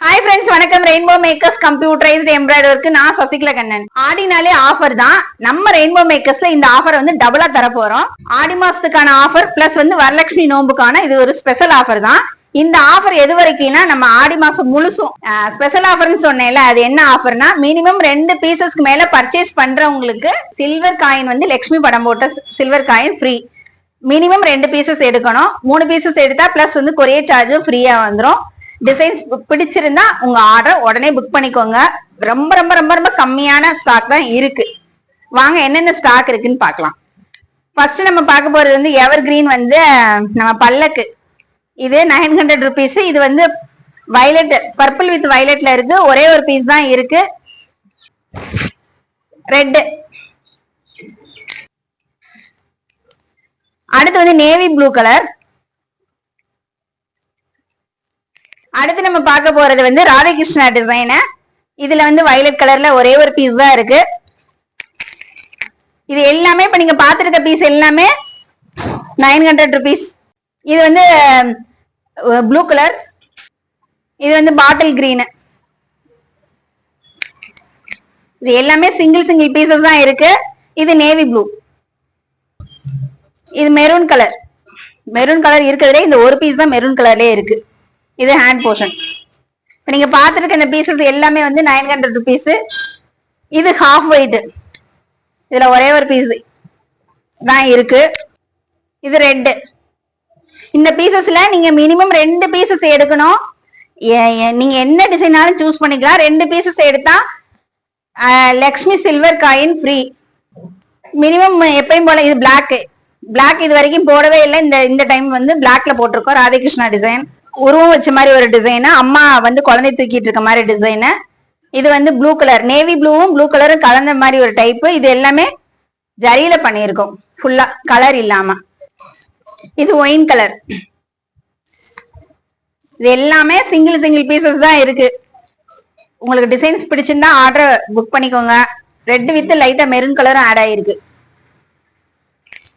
Hi friends, வணக்கம். Rainbow makers computerised எம்ப்ராய்டருக்கு நான் Sasikala Kannan. ஆடினாலே offer தான். நம்ம ரெயின்போ மேக்கர்ஸ்ல இந்த ஆஃபர் வந்து டபுளா தர போறோம். ஆடி மாசத்துக்கான ஆஃபர் பிளஸ் வந்து வரலட்சுமி நோம்புக்கான இது ஒரு ஸ்பெஷல் ஆஃபர் தான். இந்த ஆஃபர் எது வரைக்கும்னா நம்ம ஆடி மாசம் முழுசும் ஸ்பெஷல் ஆஃபர்னு சொன்னேன்ல, அது என்ன ஆஃபர்னா மினிமம் 2 பீசஸ்க்கு மேல பர்ச்சேஸ் பண்றவங்களுக்கு சில்வர் காயின் வந்து லட்சுமி படம் போட்ட silver coin free. Minimum 2 pieces எடுக்கணும். 3 பீசஸ் எடுத்தா பிளஸ் வந்து கொரியர் சார்ஜும் ஃப்ரீயா வந்துடும். டிசைன்ஸ் பிடிச்சிருந்தா உங்க ஆர்டர் உடனே புக் பண்ணிக்கோங்க. ரொம்ப ரொம்ப ரொம்ப ரொம்ப கம்மியான ஸ்டாக் தான் இருக்கு. வாங்க என்னென்ன ஸ்டாக் இருக்குன்னு பார்க்கலாம். ஃபர்ஸ்ட் நம்ம பார்க்க போறது வந்து எவர் கிரீன் வந்து நம்ம பல்லக்கு. இது 900 rupees. இது வந்து வயலட், பர்பிள் வித் வயலட்ல இருக்கு. ஒரே ஒரு பீஸ் தான் இருக்கு. ரெட். அடுத்து வந்து நேவி ப்ளூ கலர். அடுத்து நம்ம பார்க்க போறது வந்து ராதாகிருஷ்ணா டிசைன். இதுல வந்து வயலட் கலர்ல ஒரே ஒரு பீஸ் தான் இருக்கு. இது எல்லாமே இப்ப நீங்க பாத்துருக்க பீஸ் எல்லாமே 900 rupees. இது வந்து ப்ளூ கலர். இது வந்து பாட்டில் கிரீன். இது எல்லாமே சிங்கிள் பீசஸ் தான் இருக்கு. இது நேவி ப்ளூ. இது மெரூன் கலர். மெரூன் கலர் இருக்கிறதுலே இந்த ஒரு பீஸ் தான் மெரூன் கலர்லயே இருக்கு. இது ஹேண்ட் போர்ஷன். நீங்க பாத்துருக்க இந்த பீசஸ் எல்லாமே வந்து 900 rupees. இது ஹாஃப் ஒயிட். இதுல ஒரே ஒரு பீஸ் தான் இருக்கு. இது ரெட். இந்த பீசஸ்ல நீங்க மினிமம் 2 பீசஸ் எடுக்கணும். நீங்க என்ன டிசைனாலும் சூஸ் பண்ணிக்கலாம். 2 பீசஸ் எடுத்தா Lakshmi silver coin free. Minimum எப்பயும் போல. இது பிளாக் இது வரைக்கும் போடவே இல்லை. இந்த டைம் வந்து பிளாக்ல போட்டிருக்கோம். ராதாகிருஷ்ணா டிசைன் உருவம் வச்ச மாதிரி ஒரு டிசைன். அம்மா வந்து குழந்தை தூக்கிட்டு இருக்க மாதிரி டிசைன். இது வந்து ப்ளூ கலர். நேவி ப்ளூவும் ப்ளூ கலரும் கலந்த மாதிரி ஒரு டைப். இது எல்லாமே ஜரியில பண்ணியிருக்கோம் ஃபுல்லா, கலர் இல்லாம. இது ஒயின் கலர். இது எல்லாமே சிங்கிள் பீசஸ் தான் இருக்கு. உங்களுக்கு டிசைன்ஸ் பிடிச்சிருந்தா ஆர்டர் புக் பண்ணிக்கோங்க. ரெட் வித் லைட்டா மெரூன் கலரும் ஆட் ஆயிருக்கு.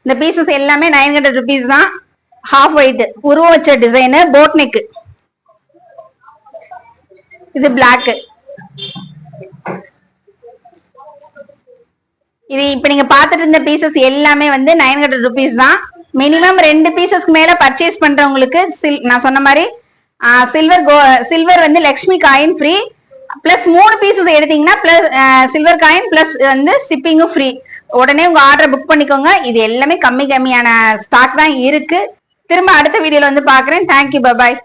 இந்த பீசஸ் எல்லாமே 900 rupees தான். ஹாஃப் ஒயிட் உருவம் வச்ச டிசைன், போட் நெக். இது பிளாக். இது இப்ப நீங்க பாத்துட்டு இருந்த பீசஸ் எல்லாமே வந்து 900 rupees தான். மினிமம் 2 பீசஸ்க்கு மேல பர்ச்சேஸ் பண்றவங்களுக்கு நான் சொன்ன மாதிரி சில்வர் வந்து Lakshmi coin free. Plus 3 pieces எடுத்தீங்கன்னா பிளஸ் சில்வர் காயின் பிளஸ் வந்து ஷிப்பிங்கும் ஃப்ரீ. உடனே உங்க ஆர்டர் புக் பண்ணிக்கோங்க. இது எல்லாமே கம்மியான ஸ்டாக் தான் இருக்கு. திரும்ப அடுத்த வீடியோல வந்து பாக்குறேன். Thank you, bye bye.